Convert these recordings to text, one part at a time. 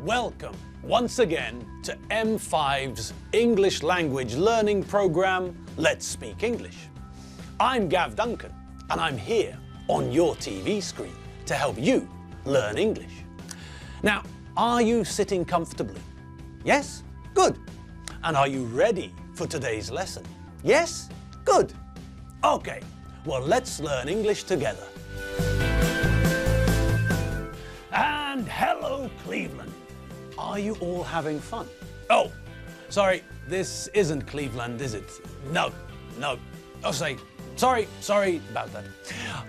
Welcome once again to M5's English language learning program, Let's Speak English. I'm Gav Duncan and I'm here on your TV screen to help you learn English. Now, are you sitting comfortably? Yes? Good. And are you ready for today's lesson? Yes? Good. Okay, well, let's learn English together. And hello, Cleveland. Are you all having fun? Oh, sorry, this isn't Cleveland, is it? No. Oh, sorry about that.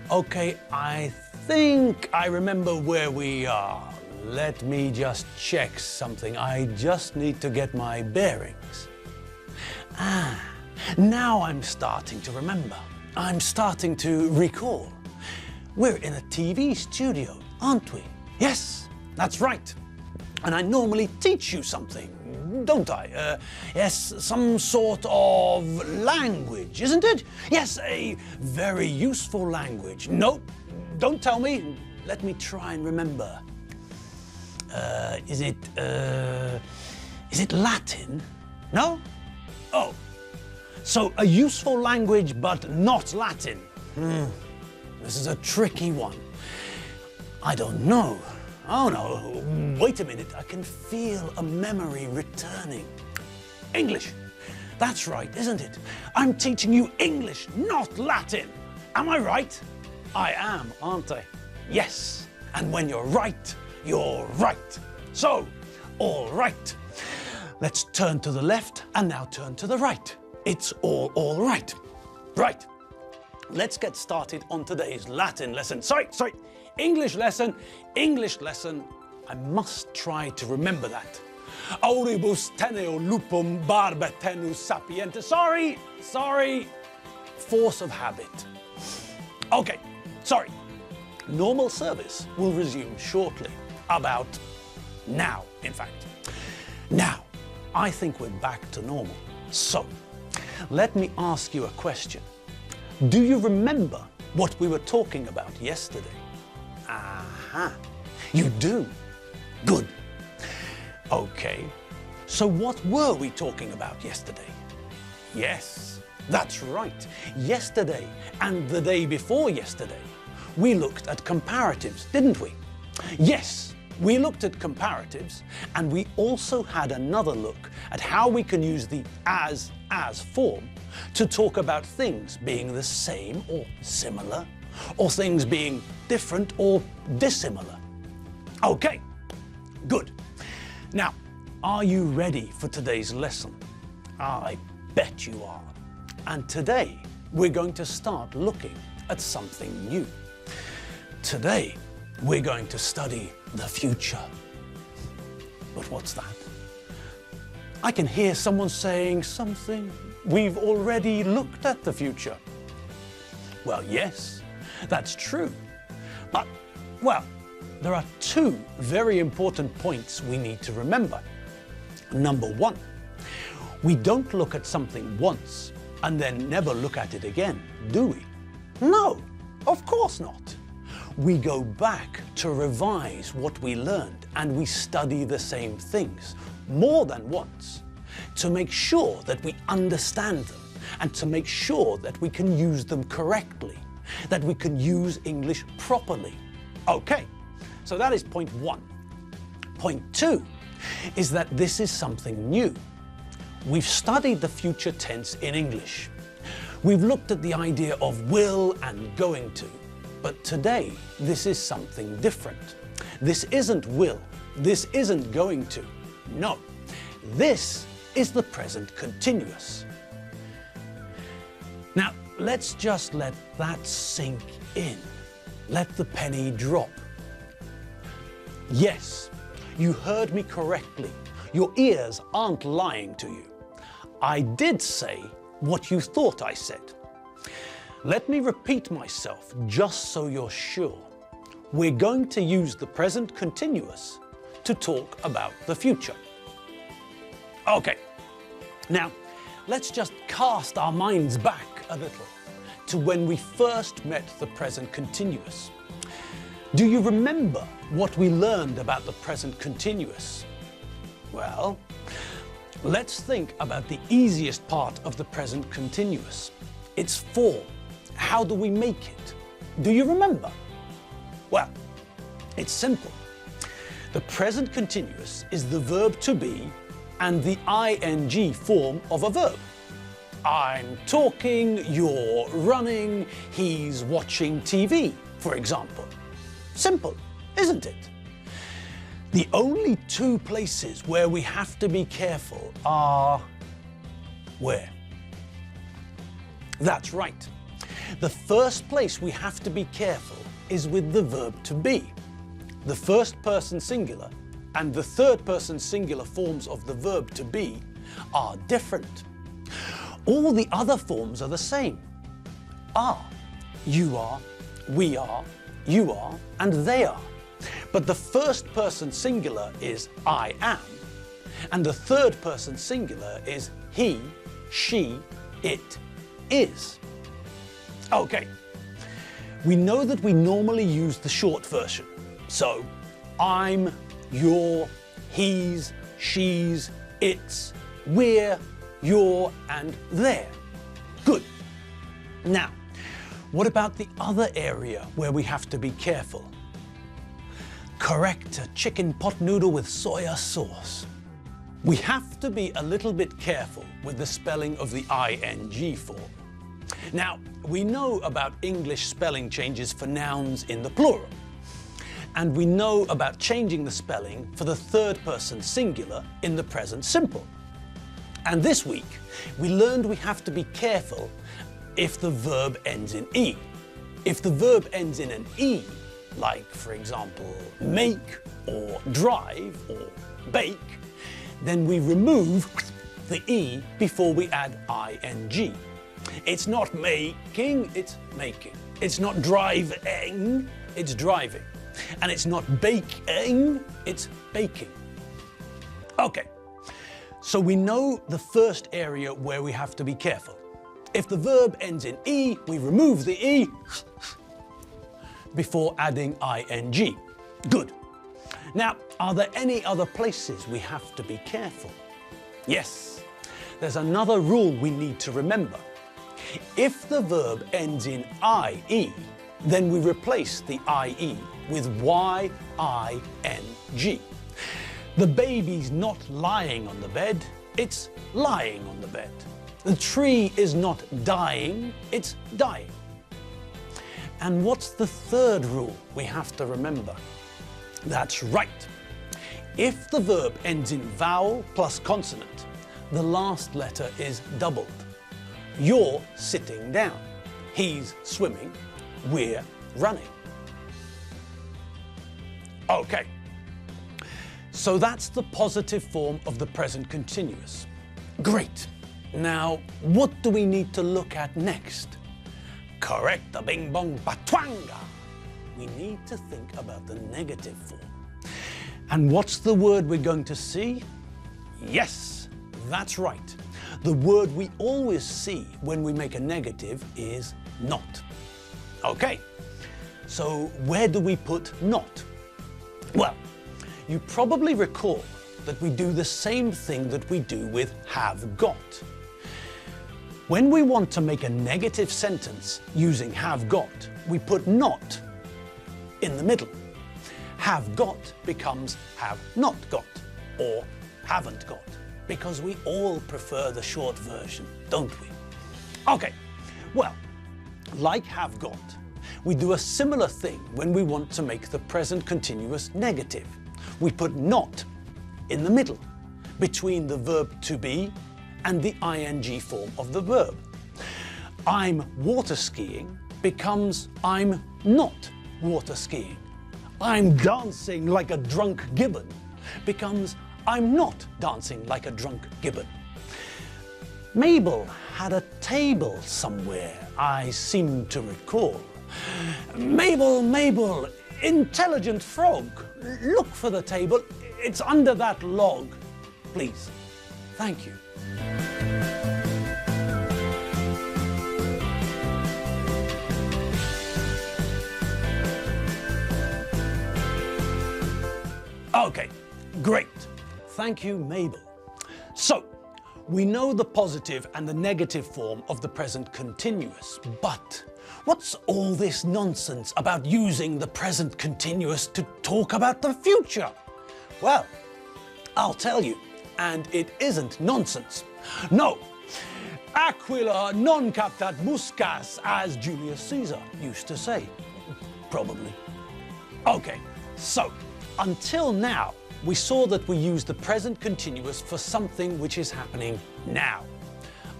Okay, I think I remember where we are. Let me just check something. I just need to get my bearings. Now I'm starting to remember. I'm starting to recall. We're in a TV studio, aren't we? Yes, that's right. And I normally teach you something, don't I? Yes, some sort of language, isn't it? Yes, a very useful language. Nope, don't tell me. Let me try and remember. Is it Latin? No? Oh, so a useful language but not Latin. This is a tricky one. I don't know. Oh no, wait a minute, I can feel a memory returning. English, that's right, isn't it? I'm teaching you English, not Latin. Am I right? I am, aren't I? Yes, and when you're right, you're right. So, all right. Let's turn to the left and now turn to the right. It's all right. Right. Let's get started on today's Latin lesson. Sorry. English lesson. I must try to remember that. Auribus teneo lupum barba tenus sapiente. Sorry. Force of habit. Okay, sorry. Normal service will resume shortly. About now, in fact. Now, I think we're back to normal. So, let me ask you a question. Do you remember what we were talking about yesterday? Aha, you do. Good. Okay, so what were we talking about yesterday? Yes, that's right. Yesterday and the day before yesterday, we looked at comparatives, didn't we? Yes, we looked at comparatives, and we also had another look at how we can use the as form to talk about things being the same or similar, or things being different or dissimilar. Okay, good. Now, are you ready for today's lesson? I bet you are. And today, we're going to start looking at something new. Today, we're going to study the future. But what's that? I can hear someone saying something. We've already looked at the future. Well, yes, that's true. But, well, there are two very important points we need to remember. Number one, we don't look at something once and then never look at it again, do we? No, of course not. We go back to revise what we learned and we study the same things more than once to make sure that we understand them and to make sure that we can use them correctly, that we can use English properly. Okay, so that is point one. Point two is that this is something new. We've studied the future tense in English. We've looked at the idea of will and going to. But today, this is something different. This isn't will. This isn't going to. No, this is the present continuous. Now, let's just let that sink in. Let the penny drop. Yes, you heard me correctly. Your ears aren't lying to you. I did say what you thought I said. Let me repeat myself just so you're sure. We're going to use the present continuous to talk about the future. Okay, now let's just cast our minds back a little to when we first met the present continuous. Do you remember what we learned about the present continuous Well, let's think about the easiest part of the present continuous. Its form. How do we make it? Do you remember? Well, it's simple. The present continuous is the verb to be and the ing form of a verb. I'm talking, you're running, he's watching TV, for example. Simple, isn't it? The only two places where we have to be careful are... where? That's right. The first place we have to be careful is with the verb to be. The first person singular and the third person singular forms of the verb to be are different. All the other forms are the same. Are, you are, we are, you are, and they are. But the first person singular is I am, and the third person singular is he, she, it is. Okay, we know that we normally use the short version. So, I'm, you're, he's, she's, it's, we're, you're, and they're. Good. Now, what about the other area where we have to be careful? Correct, a chicken pot noodle with soya sauce. We have to be a little bit careful with the spelling of the ing form. Now, we know about English spelling changes for nouns in the plural. And we know about changing the spelling for the third person singular in the present simple. And this week, we learned we have to be careful if the verb ends in E. If the verb ends in an E, like, for example, make, or drive, or bake, then we remove the E before we add ing. It's not making, it's making. It's not driving, it's driving. And it's not baking, it's baking. Okay, so we know the first area where we have to be careful. If the verb ends in E, we remove the E before adding ing. Good. Now, are there any other places we have to be careful? Yes, there's another rule we need to remember. If the verb ends in ie, then we replace the ie with ying. The baby's not lying on the bed, it's lying on the bed. The tree is not dying, it's dying. And what's the third rule we have to remember? That's right. If the verb ends in vowel plus consonant, the last letter is doubled. You're sitting down. He's swimming. We're running. Okay. So that's the positive form of the present continuous. Great. Now, what do we need to look at next? Correct, the bing bong batwanga. We need to think about the negative form. And what's the word we're going to see? Yes, that's right. The word we always see when we make a negative is not. Okay, so where do we put not? Well, you probably recall that we do the same thing that we do with have got. When we want to make a negative sentence using have got, we put not in the middle. Have got becomes have not got, or haven't got, because we all prefer the short version, don't we? Okay, well, like have got, we do a similar thing when we want to make the present continuous negative. We put not in the middle, between the verb to be and the ing form of the verb. I'm water skiing becomes I'm not water skiing. I'm dancing like a drunk gibbon becomes I'm not dancing like a drunk gibbon. Mabel had a table somewhere, I seem to recall. Mabel, Mabel, intelligent frog, look for the table, it's under that log. Please, thank you. Okay, great. thank you, Mabel. So, we know the positive and the negative form of the present continuous, but what's all this nonsense about using the present continuous to talk about the future? Well, I'll tell you, and it isn't nonsense. No, Aquila non captat muscas, as Julius Caesar used to say. Probably. Okay, so until now, we saw that we use the present continuous for something which is happening now.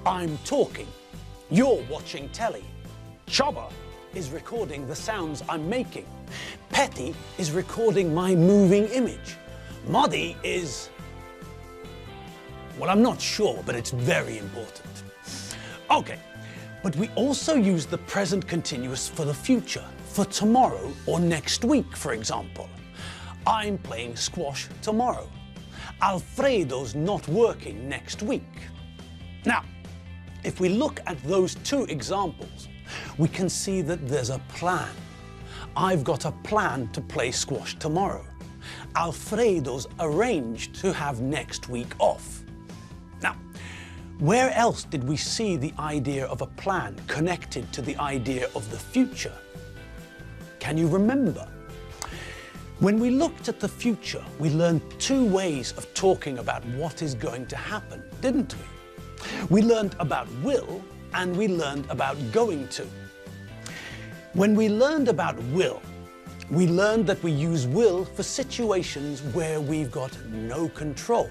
I'm talking, you're watching telly. Chobber is recording the sounds I'm making. Petty is recording my moving image. Muddy is... well, I'm not sure, but it's very important. Okay, but we also use the present continuous for the future, for tomorrow or next week, for example. I'm playing squash tomorrow. Alfredo's not working next week. Now, if we look at those two examples, we can see that there's a plan. I've got a plan to play squash tomorrow. Alfredo's arranged to have next week off. Now, where else did we see the idea of a plan connected to the idea of the future? Can you remember? When we looked at the future, we learned two ways of talking about what is going to happen, didn't we? We learned about will and we learned about going to. When we learned about will, we learned that we use will for situations where we've got no control.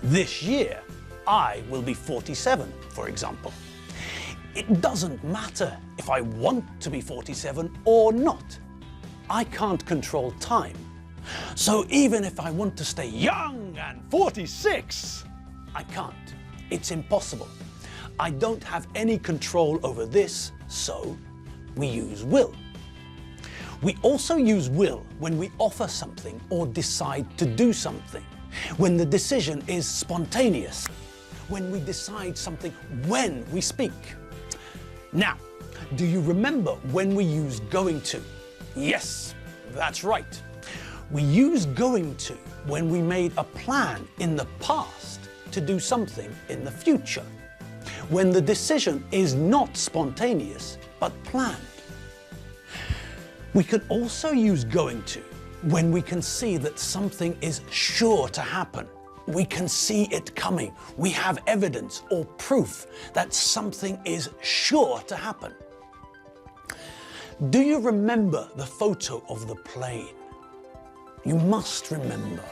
This year, I will be 47, for example. It doesn't matter if I want to be 47 or not. I can't control time. So even if I want to stay young and 46, I can't. It's impossible. I don't have any control over this, so we use will. We also use will when we offer something or decide to do something, when the decision is spontaneous, when we decide something when we speak. Now, do you remember when we use going to? Yes, that's right. We use going to when we made a plan in the past to do something in the future, when the decision is not spontaneous but planned. We can also use going to when we can see that something is sure to happen. We can see it coming. We have evidence or proof that something is sure to happen. Do you remember the photo of the plane? You must remember.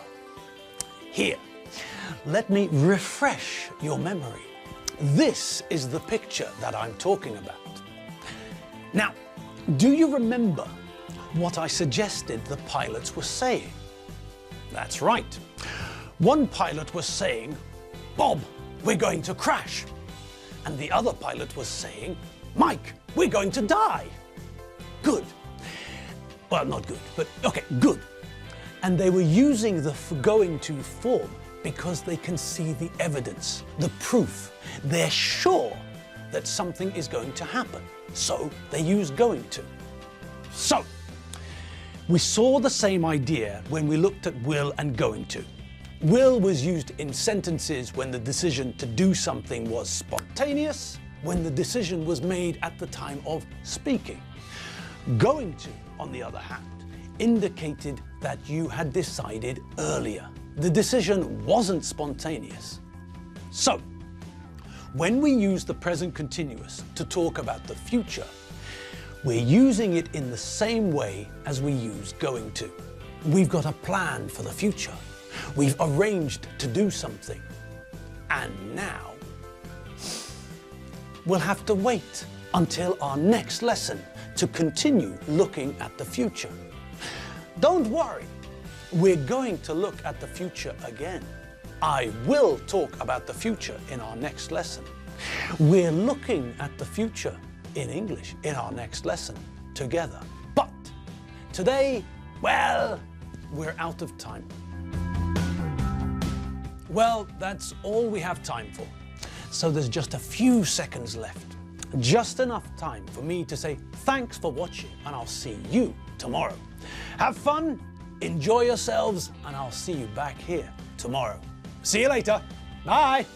Here, let me refresh your memory. This is the picture that I'm talking about. Now, do you remember what I suggested the pilots were saying? That's right. One pilot was saying, "Bob, we're going to crash." And the other pilot was saying, "Mike, we're going to die." Good. Well, not good, but okay, good. And they were using the going to form because they can see the evidence, the proof. They're sure that something is going to happen, so they use going to. So, we saw the same idea when we looked at will and going to. Will was used in sentences when the decision to do something was spontaneous, when the decision was made at the time of speaking. Going to, on the other hand, indicated that you had decided earlier. The decision wasn't spontaneous. So, when we use the present continuous to talk about the future, we're using it in the same way as we use going to. We've got a plan for the future. We've arranged to do something. And now, we'll have to wait until our next lesson to continue looking at the future. Don't worry, we're going to look at the future again. I will talk about the future in our next lesson. We're looking at the future in English in our next lesson together. But today, well, we're out of time. Well, that's all we have time for. So there's just a few seconds left. Just enough time for me to say thanks for watching, and I'll see you tomorrow. Have fun, enjoy yourselves, and I'll see you back here tomorrow. tomorrow. See you later. Bye.